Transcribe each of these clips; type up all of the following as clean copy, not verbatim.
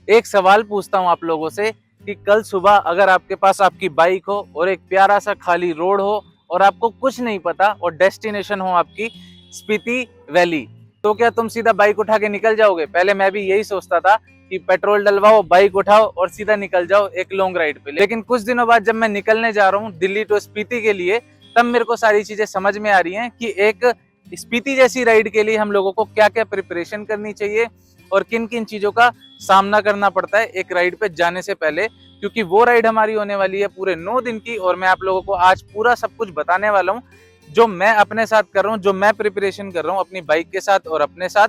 एक सवाल पूछता हूँ आप लोगों से कि कल सुबह अगर आपके पास आपकी बाइक हो और एक प्यारा सा खाली रोड हो और आपको कुछ नहीं पता और डेस्टिनेशन हो आपकी स्पीति वैली, तो क्या तुम सीधा बाइक उठा के निकल जाओगे? पहले मैं भी यही सोचता था कि पेट्रोल डलवाओ, बाइक उठाओ और सीधा निकल जाओ एक लॉन्ग राइड पे। लेकिन कुछ दिनों बाद जब मैं निकलने जा रहा हूँ दिल्ली टू स्पीति के लिए, तब मेरे को सारी चीजें समझ में आ रही हैं कि एक स्पीति जैसी राइड के लिए हम लोगों को क्या क्या प्रिपरेशन करनी चाहिए और किन किन चीजों का सामना करना पड़ता है एक राइड पे जाने से पहले। क्योंकि वो राइड हमारी होने वाली है पूरे 9 दिन की और मैं आप लोगों को आज पूरा सब कुछ बताने वाला हूँ जो मैं अपने साथ कर रहा हूँ, जो मैं प्रिपरेशन कर रहा हूँ अपनी बाइक के साथ और अपने साथ।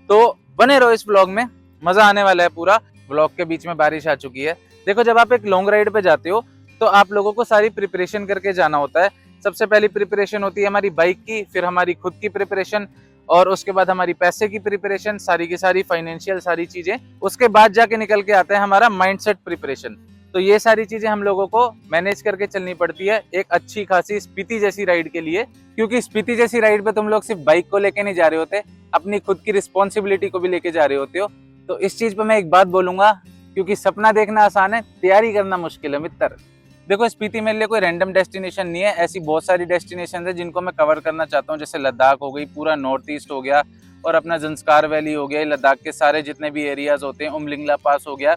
तो बने रहो इस व्लॉग में, मजा आने वाला है पूरा। व्लॉग के बीच में बारिश आ चुकी है। देखो, जब आप एक लॉन्ग राइड पे जाते हो तो आप लोगों को सारी प्रिपरेशन करके जाना होता है। सबसे पहली प्रिपरेशन होती है हमारी बाइक की, फिर हमारी खुद की प्रिपरेशन और उसके बाद हमारी पैसे की प्रिपरेशन, सारी की सारी फाइनेंशियल सारी चीजें। उसके बाद जाके निकल के आता है हमारा माइंडसेट प्रिपरेशन। तो ये सारी चीजें हम लोगों को मैनेज करके चलनी पड़ती है एक अच्छी खासी स्पीति जैसी राइड के लिए। क्योंकि स्पीति जैसी राइड पे तुम लोग सिर्फ बाइक को लेके नहीं जा रहे होते, अपनी खुद की रिस्पॉन्सिबिलिटी को भी लेके जा रहे होते हो। तो इस चीज पे मैं एक बात बोलूंगा, क्योंकि सपना देखना आसान है, तैयारी करना मुश्किल है मित्र। देखो, स्पीति मेरे लिए कोई रैंडम डेस्टिनेशन नहीं है, ऐसी बहुत सारी डेस्टिनेशन है जिनको मैं कवर करना चाहता हूँ। जैसे लद्दाख हो गई, पूरा नॉर्थ ईस्ट हो गया और अपना जंस्कार वैली हो गया, लद्दाख के सारे जितने भी एरियाज होते हैं, उमलिंगला पास हो गया।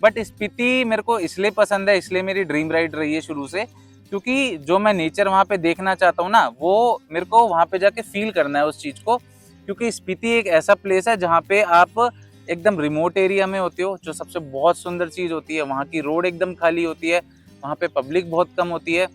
बट स्पीति मेरे को इसलिए पसंद है, इसलिए मेरी ड्रीम राइड रही है शुरू से, क्योंकि जो मैं नेचर वहाँ पे देखना चाहता हूँ ना, वो मेरे को वहाँ पे जाके फील करना है उस चीज को। क्योंकि स्पीति एक ऐसा प्लेस है जहाँ पे आप एकदम रिमोट एरिया में होते हो। जो सबसे बहुत सुंदर चीज होती है, वहाँ की रोड एकदम खाली होती है, वहाँ पे पब्लिक बहुत कम होती है।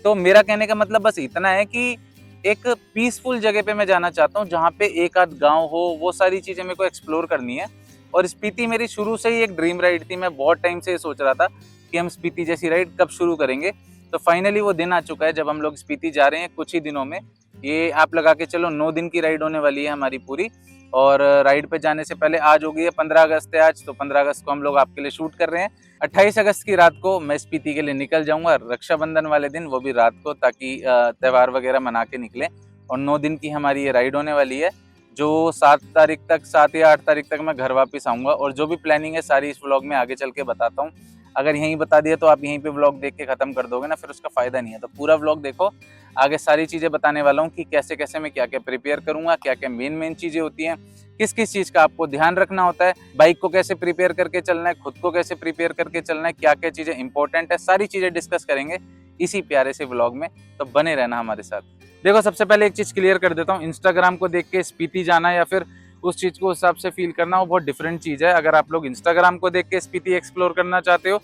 तो मेरा कहने का मतलब बस इतना है कि एक पीसफुल जगह पे मैं जाना चाहता हूँ जहाँ पे एक आध गांव हो, वो सारी चीजें मेरे को एक्सप्लोर करनी है। और स्पीति मेरी शुरू से ही एक ड्रीम राइड थी। मैं बहुत टाइम से ये सोच रहा था कि हम स्पीति जैसी राइड कब शुरू करेंगे। तो फाइनली वो दिन आ चुका है जब हम लोग स्पीति जा रहे हैं कुछ ही दिनों में। ये आप लगा के चलो 9 दिन की राइड होने वाली है हमारी पूरी। और राइड पे जाने से पहले आज हो गई है 15 अगस्त है आज, तो 15 अगस्त को हम लोग आपके लिए शूट कर रहे हैं। 28 अगस्त की रात को मैं स्पीति के लिए निकल जाऊंगा, रक्षाबंधन वाले दिन, वो भी रात को, ताकि त्यौहार वगैरह मना के निकले। और 9 दिन की हमारी ये राइड होने वाली है, जो 7 तारीख तक, 7 या 8 तारीख तक मैं घर वापस आऊंगा। और जो भी प्लानिंग है सारी इस व्लॉग में आगे चल के बताता हूँ। अगर यहीं बता दिया तो आप यहीं पे व्लॉग देख के खत्म कर दोगे ना, फिर उसका फायदा नहीं है। तो पूरा व्लॉग देखो, आगे सारी चीजें बताने वाला हूँ कि कैसे कैसे मैं क्या क्या प्रिपेयर करूंगा, क्या क्या मेन मेन चीजें होती हैं, किस किस चीज का आपको ध्यान रखना होता है, बाइक को कैसे प्रिपेयर करके चलना है, खुद को कैसे प्रिपेयर करके चलना है, क्या क्या चीजें इंपॉर्टेंट है, सारी चीजें डिस्कस करेंगे इसी प्यारे से व्लॉग में। तो बने रहना हमारे साथ। देखो, सबसे पहले एक चीज क्लियर कर देता हूँ, इंस्टाग्राम को देख के स्पीति जाना या फिर उस चीज को उस हिसाब से फील करना, वो बहुत डिफरेंट चीज है। अगर आप लोग इंस्टाग्राम को देख के स्पीति एक्सप्लोर करना चाहते हो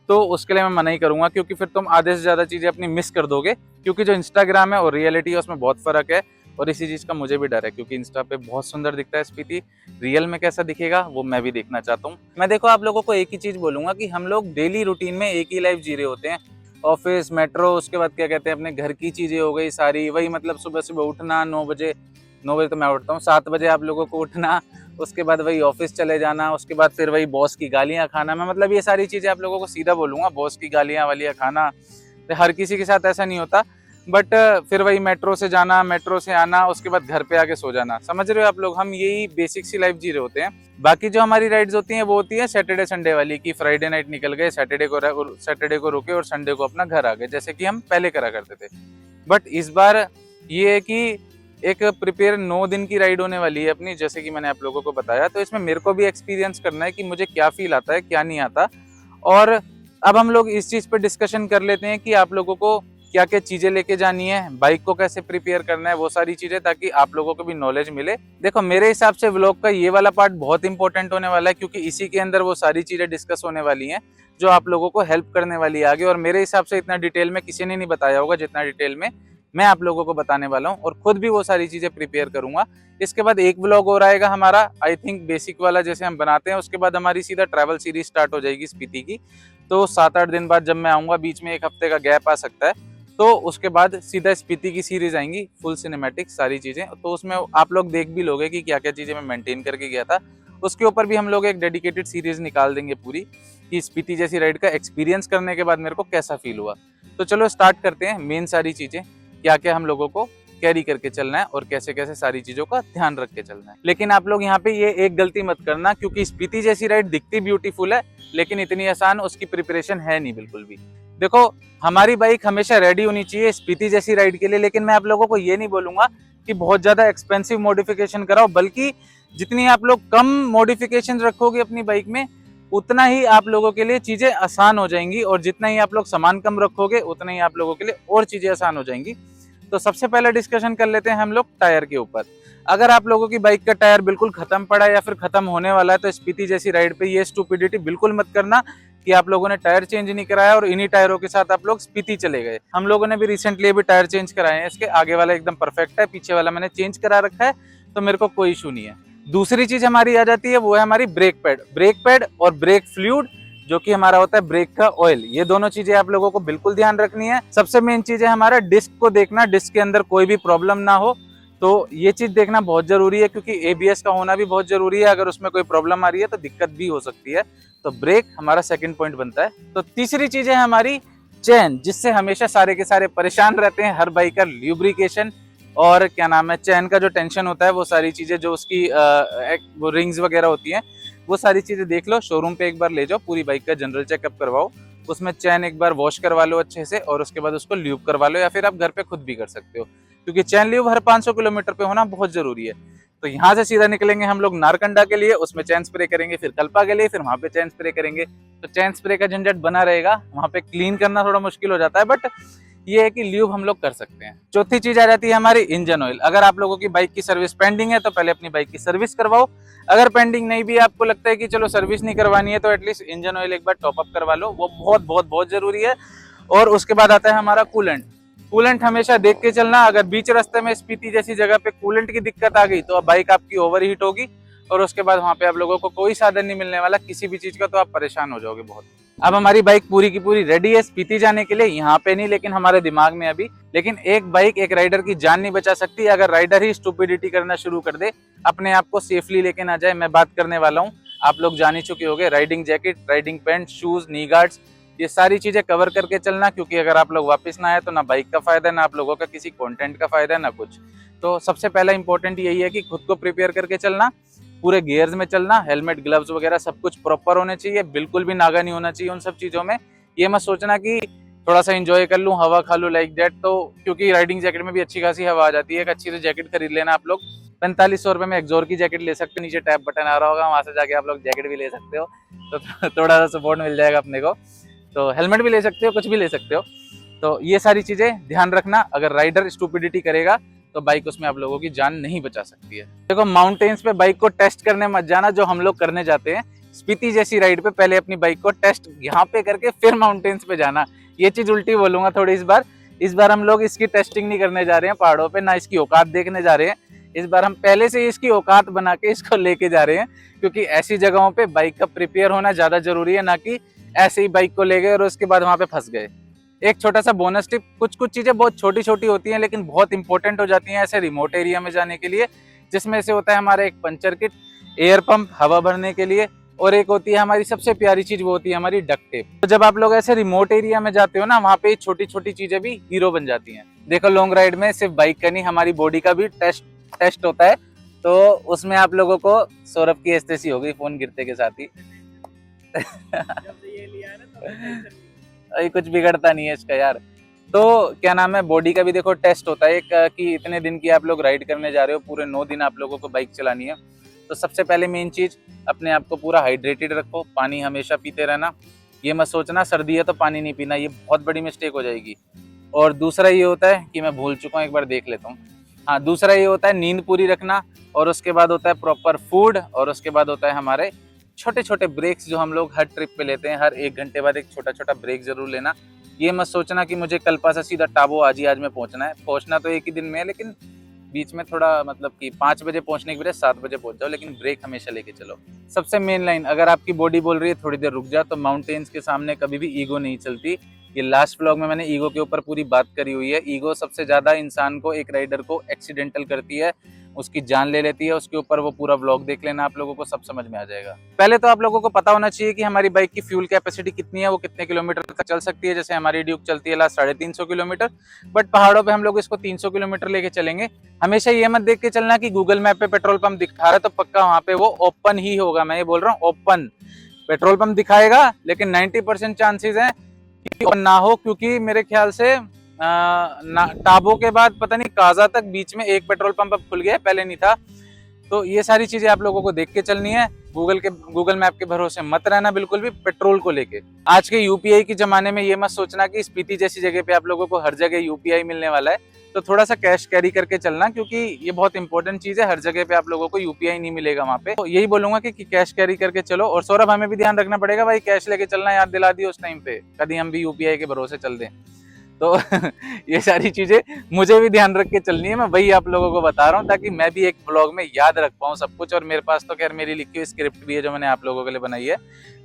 तो उसके लिए मैं मना ही करूंगा, क्योंकि फिर तुम आधे से ज्यादा चीजें अपनी मिस कर दोगे। क्योंकि जो इंस्टाग्राम है और रियलिटी है उसमें बहुत फर्क है। और इसी चीज का मुझे भी डर है, क्योंकि इंस्टा पे बहुत सुंदर दिखता है स्पीति, रियल में कैसा दिखेगा वो मैं भी देखना चाहता हूँ। मैं देखो आप लोगों को एक ही चीज बोलूंगा कि हम लोग डेली रूटीन में एक ही लाइफ जी रहे होते हैं। ऑफिस, मेट्रो, उसके बाद क्या कहते हैं अपने घर की चीजें हो गई सारी, वही मतलब सुबह सुबह उठना 9 बजे, 9 बजे तो मैं उठता हूँ, 7 बजे आप लोगों को उठना, उसके बाद वही ऑफिस चले जाना, उसके बाद फिर वही बॉस की गालियां खाना। मैं मतलब ये सारी चीजें आप लोगों को सीधा बोलूंगा, बॉस की गालियां वालियां खाना हर किसी के साथ ऐसा नहीं होता। बट फिर वही मेट्रो से जाना, मेट्रो से आना, उसके बाद घर पे आके सो जाना। समझ रहे हो आप लोग, हम यही बेसिक सी लाइफ जी रहे होते हैं। बाकी जो हमारी राइड्स होती हैं वो होती है सैटरडे संडे वाली, की फ्राइडे नाइट निकल गए, सैटरडे को रुके और संडे को अपना घर आ गए, जैसे कि हम पहले करा करते थे। बट इस बार ये है कि एक प्रिपेयर 9 दिन की राइड होने वाली है अपनी, जैसे कि मैंने आप लोगों को बताया। तो इसमें मेरे को भी एक्सपीरियंस करना है कि मुझे क्या फील आता है, क्या नहीं आता। और अब हम लोग इस चीज पे डिस्कशन कर लेते हैं कि आप लोगों को क्या क्या चीजें लेके जानी है, बाइक को कैसे प्रिपेयर करना है, वो सारी चीजें, ताकि आप लोगों को भी नॉलेज मिले। देखो, मेरे हिसाब से व्लॉग का ये वाला पार्ट बहुत इंपॉर्टेंट होने वाला है, क्योंकि इसी के अंदर वो सारी चीजें डिस्कस होने वाली हैं जो आप लोगों को हेल्प करने वाली है आगे। और मेरे हिसाब से इतना डिटेल में किसी ने नहीं बताया होगा जितना डिटेल में मैं आप लोगों को बताने वाला हूँ। और खुद भी वो सारी चीजें प्रिपेयर करूंगा। इसके बाद एक व्लॉग और आएगा हमारा, आई थिंक बेसिक वाला जैसे हम बनाते हैं। उसके बाद हमारी सीधा ट्रैवल सीरीज स्टार्ट हो जाएगी स्पीति की। तो 7-8 दिन बाद जब मैं आऊंगा, बीच में 1 हफ्ते का गैप आ सकता है, तो उसके बाद सीधा स्पीति की सीरीज आएंगी, फुल सिनेमैटिक सारी चीजें। तो उसमें आप लोग देख भी लोगे कि क्या क्या चीजें मैं मेंटेन करके गया था। उसके ऊपर भी हम लोग एक डेडिकेटेड सीरीज निकाल देंगे पूरी, कि स्पीति जैसी राइड का एक्सपीरियंस करने के बाद मेरे को कैसा फील हुआ। तो चलो स्टार्ट करते हैं मेन सारी चीजें, क्या क्या हम लोगों को कैरी करके चलना है और कैसे कैसे सारी चीजों का ध्यान रख के चलना है। लेकिन आप लोग यहाँ पे ये एक गलती मत करना, क्योंकि स्पीति जैसी राइड दिखती ब्यूटीफुल है लेकिन इतनी आसान उसकी प्रिपरेशन है नहीं बिल्कुल भी। देखो, हमारी बाइक हमेशा रेडी होनी चाहिए स्पीति जैसी राइड के लिए, लेकिन मैं आप लोगों को ये नहीं बोलूंगा कि बहुत ज्यादा एक्सपेंसिव मॉडिफिकेशन कराओ, बल्कि जितनी आप लोग कम मॉडिफिकेशन रखोगे अपनी बाइक में उतना ही आप लोगों के लिए चीजें आसान हो जाएंगी, और जितना ही आप लोग सामान कम रखोगे उतना ही आप लोगों के लिए और चीजें आसान हो जाएंगी। तो सबसे पहले डिस्कशन कर लेते हैं हम लोग टायर के ऊपर। अगर आप लोगों की बाइक का टायर बिल्कुल खत्म पड़ा है या फिर खत्म होने वाला है तो स्पीति जैसी राइड पे ये स्टूपिडिटी बिल्कुल मत करना कि आप लोगों ने टायर चेंज नहीं कराया और इन्हीं टायरों के साथ आप लोग स्पीति चले गए। हम लोगों ने भी रिसेंटली अभी टायर चेंज कराए हैं, इसके आगे वाला एकदम परफेक्ट है, पीछे वाला मैंने चेंज करा रखा है, तो मेरे को कोई इशू नहीं है। दूसरी चीज हमारी आ जाती है, वो है हमारी ब्रेक पैड और ब्रेक फ्लूइड, जो कि हमारा होता है ब्रेक का ऑयल। ये दोनों चीजें आप लोगों को बिल्कुल ध्यान रखनी है। सबसे मेन चीज है हमारा डिस्क को देखना, डिस्क के अंदर कोई भी प्रॉब्लम ना हो, तो ये चीज देखना बहुत जरूरी है, क्योंकि एबीएस का होना भी बहुत जरूरी है। अगर उसमें कोई प्रॉब्लम आ रही है तो दिक्कत भी हो सकती है, तो ब्रेक हमारा सेकंड पॉइंट बनता है। तो तीसरी चीज है हमारी चेन, जिससे हमेशा सारे के सारे परेशान रहते हैं हर बाइक का, ल्यूब्रिकेशन और क्या नाम है, चैन का जो टेंशन होता है, वो सारी चीजें जो उसकी वो रिंग्स वगैरह होती हैं, वो सारी चीजें देख लो, शोरूम पे एक बार ले जाओ, पूरी बाइक का जनरल चेकअप करवाओ, उसमें चैन एक बार वॉश करवा लो अच्छे से, और उसके बाद उसको ल्यूब करवा लो, या फिर आप घर पे खुद भी कर सकते हो, क्योंकि चैन ल्यूब हर 500 किलोमीटर पे होना बहुत जरूरी है। तो यहाँ से सीधा निकलेंगे हम लोग नारकंडा के लिए, उसमें चैन स्प्रे करेंगे, फिर कल्पा के लिए, फिर वहां पे चैन स्प्रे करेंगे, तो चैन स्प्रे का झंझट बना रहेगा, वहां पे क्लीन करना थोड़ा मुश्किल हो जाता है, बट ये है कि ल्यूब हम लोग कर सकते हैं। चौथी चीज आ जाती है हमारी इंजन ऑयल। अगर आप लोगों की बाइक की सर्विस पेंडिंग है तो पहले अपनी बाइक की सर्विस करवाओ, अगर पेंडिंग नहीं भी आपको लगता है कि चलो सर्विस नहीं करवानी है तो एटलीस्ट इंजन ऑयल एक बार टॉप अप करवा लो, वो बहुत बहुत बहुत जरूरी है। और उसके बाद आता है हमारा कूलेंट। कूलेंट हमेशा देख के चलना, अगर बीच रास्ते में स्पीति जैसी जगह पे कूलेंट की दिक्कत आ गई तो अब बाइक आपकी ओवर हीट होगी, और उसके बाद वहां पे आप लोगों को कोई साधन नहीं मिलने वाला किसी भी चीज का, तो आप परेशान हो जाओगे बहुत। अब हमारी बाइक पूरी की पूरी रेडी है स्पीति जाने के लिए, यहाँ पे नहीं लेकिन हमारे दिमाग में अभी। लेकिन एक बाइक एक राइडर की जान नहीं बचा सकती अगर राइडर ही स्टूपिडिटी करना शुरू कर दे, अपने आप को सेफली लेके ना जाए। मैं बात करने वाला हूँ, आप लोग जान ही चुके होंगे, riding jacket, riding pants, shoes, knee guards, ये सारी चीजें कवर करके चलना, क्योंकि अगर आप लोग वापस ना आए तो ना बाइक का फायदा, ना आप लोगों का किसी कंटेंट का फायदा, ना कुछ। तो सबसे पहला इंपॉर्टेंट यही है कि खुद को प्रिपेयर करके चलना, पूरे गियर्स में चलना, हेलमेट, ग्लव्स वगैरह सब कुछ प्रॉपर होने चाहिए, बिल्कुल भी नागा नहीं होना चाहिए उन सब चीजों में। ये मत सोचना कि थोड़ा सा एंजॉय कर लूं, हवा खा लूं लाइक दैट, तो क्योंकि राइडिंग जैकेट में भी अच्छी खासी हवा आ जाती है। एक अच्छी सी जैकेट खरीद लेना आप लोग, 4500 रुपए में एक्सोर की जैकेट ले सकते हो, नीचे टैप बटन आ रहा होगा, वहां से जाके आप लोग जैकेट भी ले सकते हो, तो थोड़ा सा सपोर्ट मिल जाएगा अपने को। तो हेलमेट भी ले सकते हो, कुछ भी ले सकते हो। तो ये सारी चीजें ध्यान रखना, अगर राइडर स्टूपिडिटी करेगा तो बाइक उसमें आप लोगों की जान नहीं बचा सकती है। देखो, माउंटेन्स पे बाइक को टेस्ट करने मत जाना, जो हम लोग करने जाते हैं स्पीति जैसी राइड पे, पहले अपनी बाइक को टेस्ट यहाँ पे करके फिर माउंटेन्स पे जाना। ये चीज उल्टी बोलूंगा थोड़ी इस बार हम लोग इसकी टेस्टिंग नहीं करने जा रहे हैं पहाड़ों पे, ना इसकी औकात देखने जा रहे हैं। इस बार हम पहले से इसकी औकात बना के इसको लेके जा रहे हैं, क्योंकि ऐसी जगहों पे बाइक का प्रिपेयर होना ज्यादा जरूरी है, ना कि ऐसे ही बाइक को ले गए और उसके बाद वहां पे फंस गए। एक छोटा सा बोनस टिप, कुछ चीजें बहुत छोटी छोटी होती हैं लेकिन बहुत इंपॉर्टेंट हो जाती हैं ऐसे रिमोट एरिया में जाने के लिए, जिसमें से होता है हमारा एक पंचर किट, एयर पंप हवा भरने के लिए, और एक होती है हमारी सबसे प्यारी चीज, वो होती है हमारी डक्ट टेप। तो जब आप लोग ऐसे रिमोट एरिया में जाते हो ना, वहाँ पे छोटी छोटी चीजें भी हीरो बन जाती हैं। देखो, लॉन्ग राइड में सिर्फ बाइक का नहीं, हमारी बॉडी का भी टेस्ट होता है, तो उसमें आप लोगों को सौरभ की एस्तेसी हो गई फोन गिरते के साथ ही। कुछ बिगड़ता नहीं है इसका यार। तो क्या नाम है, बॉडी का भी देखो टेस्ट होता है कि इतने दिन की आप लोग राइड करने जा रहे हो, पूरे 9 दिन आप लोगों को बाइक चलानी है। तो सबसे पहले मेन चीज, अपने आप को पूरा हाइड्रेटेड रखो, पानी हमेशा पीते रहना। ये मत सोचना सर्दी है तो पानी नहीं पीना, ये बहुत बड़ी मिस्टेक हो जाएगी। और दूसरा ये होता है कि मैं भूल चुका हूँ, एक बार देख लेता हूँ। हाँ, दूसरा ये होता है नींद पूरी रखना, और उसके बाद होता है प्रॉपर फूड, और उसके बाद होता है हमारे छोटे छोटे ब्रेक्स जो हम लोग हर ट्रिप पे लेते हैं। हर 1 घंटे बाद एक छोटा छोटा ब्रेक जरूर लेना। ये मत सोचना कि मुझे कल्पा से सीधा टाबो आज में पहुंचना है। पहुंचना तो एक ही दिन में है, लेकिन बीच में थोड़ा मतलब कि 5 बजे पहुंचने के बजाय 7 बजे पहुंच जाओ, लेकिन ब्रेक हमेशा लेके चलो। सबसे मेन लाइन, अगर आपकी बॉडी बोल रही है थोड़ी देर रुक जा, तो माउंटेन्स के सामने कभी भी ईगो नहीं चलती। ये लास्ट व्लॉग में मैंने ईगो के ऊपर पूरी बात करी हुई है। ईगो सबसे ज्यादा इंसान को, एक राइडर को एक्सीडेंटल करती है। उसकी जान ले लेती है। उसके ऊपर वो पूरा व्लॉग देख लेना, आप लोगों को सब समझ में आ जाएगा। पहले तो आप लोगों को पता होना चाहिए कि हमारी बाइक की फ्यूल कैपेसिटी कितनी है, वो कितने किलोमीटर तक चल सकती है। जैसे हमारी ड्यूक चलती है लास्ट 350 किलोमीटर, बट पहाड़ों पे हम लोग इसको 300 किलोमीटर लेके चलेंगे। हमेशा ये मत देख के चलना कि गूगल मैप पे पेट्रोल पंप दिखा रहा है तो पक्का वहां पे वो ओपन ही होगा। मैं ये बोल रहा हूँ ओपन पेट्रोल पंप दिखाएगा, लेकिन 90% चांसेस है कि ओपन ना हो, क्योंकि मेरे ख्याल से टाबो के बाद पता नहीं काजा तक बीच में एक पेट्रोल पंप अब खुल गया है, पहले नहीं था। तो ये सारी चीजें आप लोगों को देख के चलनी है। गूगल मैप के भरोसे मत रहना बिल्कुल भी पेट्रोल को लेके। आज के यूपीआई के जमाने में ये मत सोचना कि स्पीति जैसी जगह पे आप लोगों को हर जगह यूपीआई मिलने वाला है। तो थोड़ा सा कैश कैरी करके चलना, क्योंकि ये बहुत इंपॉर्टेंट चीज है। हर जगह पे आप लोगों को यूपीआई नहीं मिलेगा वहाँ पे। तो यही बोलूंगा कि कैश कैरी करके चलो। और सौरभ, हमें भी ध्यान रखना पड़ेगा भाई, कैश लेके चलना याद दिला दियो उस टाइम पे, कभी हम भी यूपीआई के भरोसे चल दें तो ये सारी चीजें मुझे भी ध्यान रख के चलनी है। मैं वही आप लोगों को बता रहा हूँ ताकि मैं भी एक ब्लॉग में याद रख पाऊँ सब कुछ। और मेरे पास तो खैर मेरी लिखी हुई स्क्रिप्ट भी है जो मैंने आप लोगों के लिए बनाई है,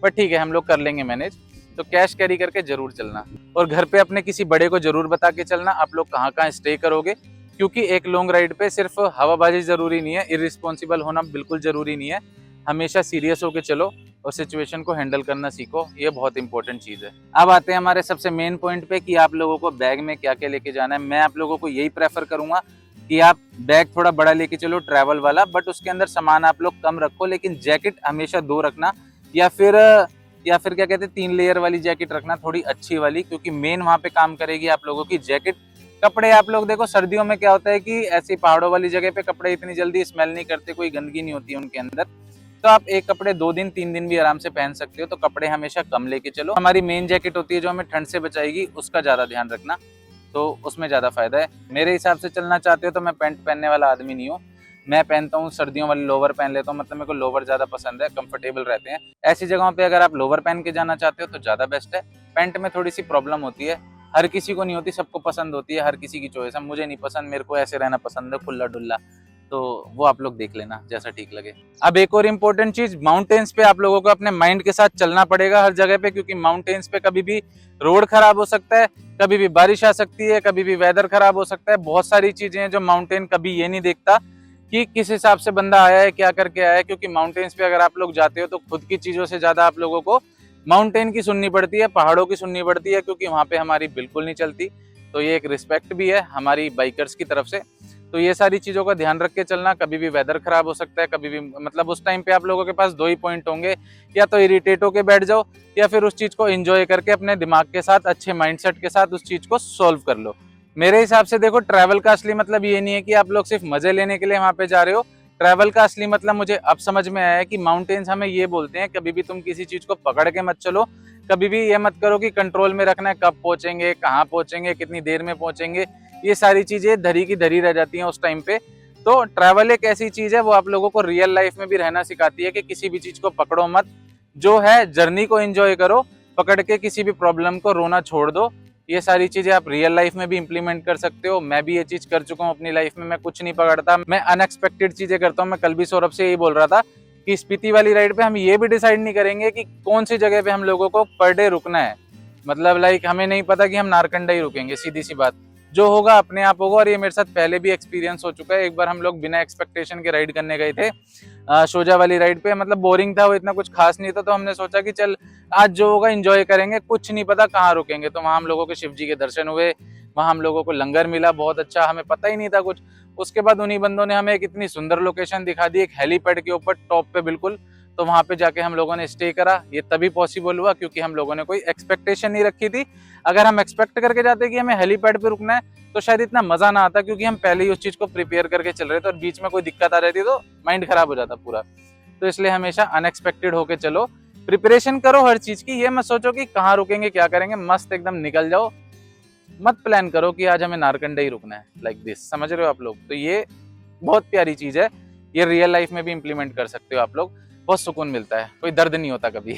बट ठीक है, हम लोग कर लेंगे मैनेज। तो कैश कैरी करके जरूर चलना, और घर पे अपने किसी बड़े को जरूर बता के चलना आप लोग कहाँ कहाँ स्टे करोगे, क्योंकि एक लॉन्ग राइड पे सिर्फ हवाबाजी जरूरी नहीं है, इररिस्पॉन्सिबल होना बिल्कुल जरूरी नहीं है। हमेशा सीरियस होके चलो और सिचुएशन को हैंडल करना सीखो, ये बहुत इंपॉर्टेंट चीज है। अब आते हैं हमारे सबसे मेन पॉइंट पे कि आप लोगों को बैग में क्या क्या लेके जाना है। मैं आप लोगों को यही प्रेफर करूंगा कि आप बैग थोड़ा बड़ा लेके चलो, ट्रैवल वाला, बट उसके अंदर सामान आप लोग कम रखो, लेकिन जैकेट हमेशा 2 रखना, या फिर क्या कहते हैं 3 लेयर वाली जैकेट रखना, थोड़ी अच्छी वाली, क्योंकि मेन वहां पे काम करेगी आप लोगों की जैकेट। कपड़े आप लोग देखो, सर्दियों में क्या होता है कि ऐसी पहाड़ों वाली जगह पे कपड़े इतनी जल्दी स्मेल नहीं करते, कोई गंदगी नहीं होती है उनके अंदर, तो आप एक कपड़े 2 दिन 3 दिन भी आराम से पहन सकते हो। तो कपड़े हमेशा कम लेके चलो। हमारी मेन जैकेट होती है जो हमें ठंड से बचाएगी, उसका ज्यादा ध्यान रखना, तो उसमें ज्यादा फायदा है। मेरे हिसाब से चलना चाहते हो तो मैं पैंट पहनने वाला आदमी नहीं हूँ, मैं पहनता हूँ सर्दियों वाले लोवर पहन लेता हूँ, मतलब मेरे को लोवर ज्यादा पसंद है, कंफर्टेबल रहते हैं। ऐसी जगहों पे अगर आप लोवर पहन के जाना चाहते हो तो ज्यादा बेस्ट है। पैंट में थोड़ी सी प्रॉब्लम होती है, हर किसी को नहीं होती, सबको पसंद होती है, हर किसी की चॉइस है। मुझे नहीं पसंद, मेरे को ऐसे रहना पसंद है खुला डुल्ला, तो वो आप लोग देख लेना जैसा ठीक लगे। अब एक और इम्पोर्टेंट चीज, माउंटेन्स पे आप लोगों को अपने माइंड के साथ चलना पड़ेगा हर जगह पे, क्योंकि माउंटेन्स पे कभी भी रोड खराब हो सकता है, कभी भी बारिश आ सकती है, कभी भी वेदर खराब हो सकता है। बहुत सारी चीजें हैं जो माउंटेन कभी ये नहीं देखता कि किस हिसाब से बंदा आया है, क्या करके आया है, क्योंकि माउंटेन्स पे अगर आप लोग जाते हो तो खुद की चीजों से ज्यादा आप लोगों को माउंटेन की सुननी पड़ती है, पहाड़ों की सुननी पड़ती है, क्योंकि वहां पे हमारी बिल्कुल नहीं चलती। तो ये एक रिस्पेक्ट भी है हमारी बाइकर्स की तरफ से। तो ये सारी चीजों का ध्यान रख के चलना, कभी भी वेदर खराब हो सकता है, कभी भी, मतलब उस टाइम पे आप लोगों के पास 2 ही पॉइंट होंगे, या तो इरिटेट होके बैठ जाओ, या फिर उस चीज को एंजॉय करके अपने दिमाग के साथ, अच्छे माइंडसेट के साथ उस चीज को सॉल्व कर लो। मेरे हिसाब से देखो, ट्रैवल का असली मतलब ये नहीं है कि आप लोग सिर्फ मजे लेने के लिए वहां पे जा रहे हो। ट्रैवल का असली मतलब मुझे अब समझ में आया है कि माउंटेन्स हमें ये बोलते हैं, कभी भी तुम किसी चीज को पकड़ के मत चलो, कभी भी ये मत करो कि कंट्रोल में रखना है, कब पहुंचेंगे, कहाँ पहुंचेंगे, कितनी देर में पहुंचेंगे, ये सारी चीजें धरी की धरी रह जाती हैं उस टाइम पे। तो ट्रैवल एक ऐसी चीज है, वो आप लोगों को रियल लाइफ में भी रहना सिखाती है कि किसी भी चीज को पकड़ो मत, जो है जर्नी को एंजॉय करो, पकड़ के किसी भी प्रॉब्लम को रोना छोड़ दो। ये सारी चीजें आप रियल लाइफ में भी इंप्लीमेंट कर सकते हो। मैं भी ये चीज कर चुका हूँ अपनी लाइफ में। मैं कुछ नहीं पकड़ता, मैं अनएक्सपेक्टेड चीजें करता हूँ। मैं कल भी सौरभ से यही बोल रहा था कि स्पीति वाली राइड पे हम ये भी डिसाइड नहीं करेंगे कि कौन सी जगह पे हम लोगों को पर डे रुकना है, मतलब लाइक हमें नहीं पता कि हम नारकंडा ही रुकेंगे, सीधी सी बात। जो होगा अपने आप होगा। और ये मेरे साथ पहले भी एक्सपीरियंस हो चुका है। एक बार हम लोग बिना एक्सपेक्टेशन के राइड करने गए थे, सोजा वाली राइड पे, मतलब बोरिंग था, वो इतना कुछ खास नहीं था, तो हमने सोचा कि चल आज जो होगा एंजॉय करेंगे, कुछ नहीं पता कहाँ रुकेंगे। तो वहां हम लोगों के शिव जी के दर्शन हुए, वहां हम लोगों को लंगर मिला बहुत अच्छा, हमें पता ही नहीं था कुछ। उसके बाद उन्हीं बंदों ने हमें एक इतनी सुंदर लोकेशन दिखा दी, एक हेलीपैड के ऊपर टॉप पे बिल्कुल। तो वहां पे जाके हम लोगों ने स्टे करा। ये तभी पॉसिबल हुआ क्योंकि हम लोगों ने कोई एक्सपेक्टेशन नहीं रखी थी। अगर हम एक्सपेक्ट करके जाते कि हमें हेलीपैड पे रुकना है तो शायद इतना मजा ना आता, क्योंकि हम पहले ही उस चीज को प्रिपेयर करके चल रहे थे, और बीच में कोई दिक्कत आ जाती तो माइंड खराब हो जाता पूरा। तो इसलिए हमेशा अनएक्सपेक्टेड होके चलो, प्रिपरेशन करो हर चीज की। ये मत सोचो कि कहाँ रुकेंगे, क्या करेंगे, मस्त एकदम निकल जाओ। मत प्लान करो कि आज हमें नारकंडा ही रुकना है, लाइक दिस, समझ रहे हो आप लोग। तो ये बहुत प्यारी चीज है, ये रियल लाइफ में भी इंप्लीमेंट कर सकते हो आप लोग। बहुत सुकून मिलता है, कोई दर्द नहीं होता कभी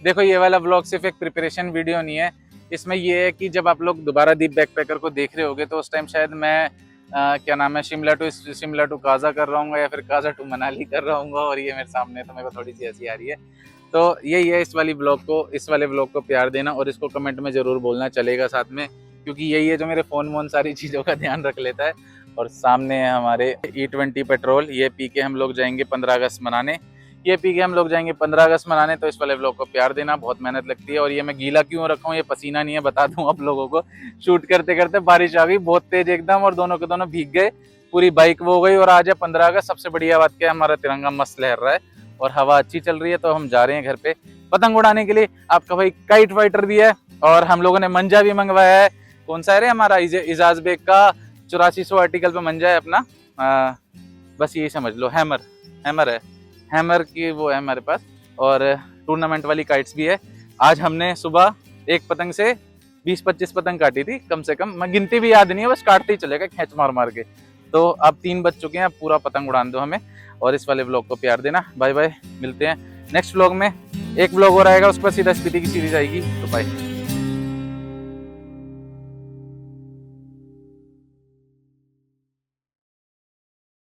देखो, ये वाला ब्लॉग सिर्फ एक प्रिपरेशन वीडियो नहीं है। इसमें ये है कि जब आप लोग दोबारा दीप बैकपैकर को देख रहे होगे तो उस टाइम शायद मैं क्या नाम है, शिमला टू काजा कर रहा हूँ, या फिर काजा टू मनाली कर रहा हूँ, और ये मेरे सामने, तो मेरे को थोड़ी सी हंसी आ रही है। तो यही है, इस वाले ब्लॉग को प्यार देना, और इसको कमेंट में जरूर बोलना चलेगा साथ में, क्योंकि यही है जो मेरे फोन सारी चीजों का ध्यान रख लेता है। और सामने है हमारे E20 पेट्रोल। ये पी के हम लोग जाएंगे 15 अगस्त मनाने। ये पी के हम लोग जाएंगे 15 अगस्त मनाने। तो इस वाले व्लॉग को प्यार देना, बहुत मेहनत लगती है। और ये मैं गीला क्यों रखा हूँ, ये पसीना नहीं है, बता दूं आप लोगों को। शूट करते करते बारिश आ गई बहुत तेज एकदम, और दोनों के दोनों भीग गए, पूरी बाइक वो हो गई। और आज है 15 अगस्त। सबसे बढ़िया बात क्या है, हमारा तिरंगा मस्त लहर रहा है और हवा अच्छी चल रही है। तो हम जा रहे हैं घर पे पतंग उड़ाने के लिए। आपका भाई काइट फाइटर भी है और हम लोगों ने मंजा भी मंगवाया है। कौन सा है रे, हमारा इजाज बेग का 8400 आर्टिकल पे मंजा है अपना। बस यही समझ लो, हैमर है, हैमर की वो है हमारे पास। और टूर्नामेंट वाली काइट्स भी है। आज हमने सुबह एक पतंग से 20-25 पतंग काटी थी कम से कम, मैं गिनती भी याद नहीं है, बस काटते ही चलेगा खींच मार मार के। तो अब 3 बज चुके हैं, अब पूरा पतंग उड़ान दो हमें और इस वाले व्लॉग को प्यार देना। बाय बाय, मिलते हैं नेक्स्ट व्लॉग में। एक व्लॉग और आएगा, उस पर सीधा स्पीति की सीरीज आएगी। तो बाय।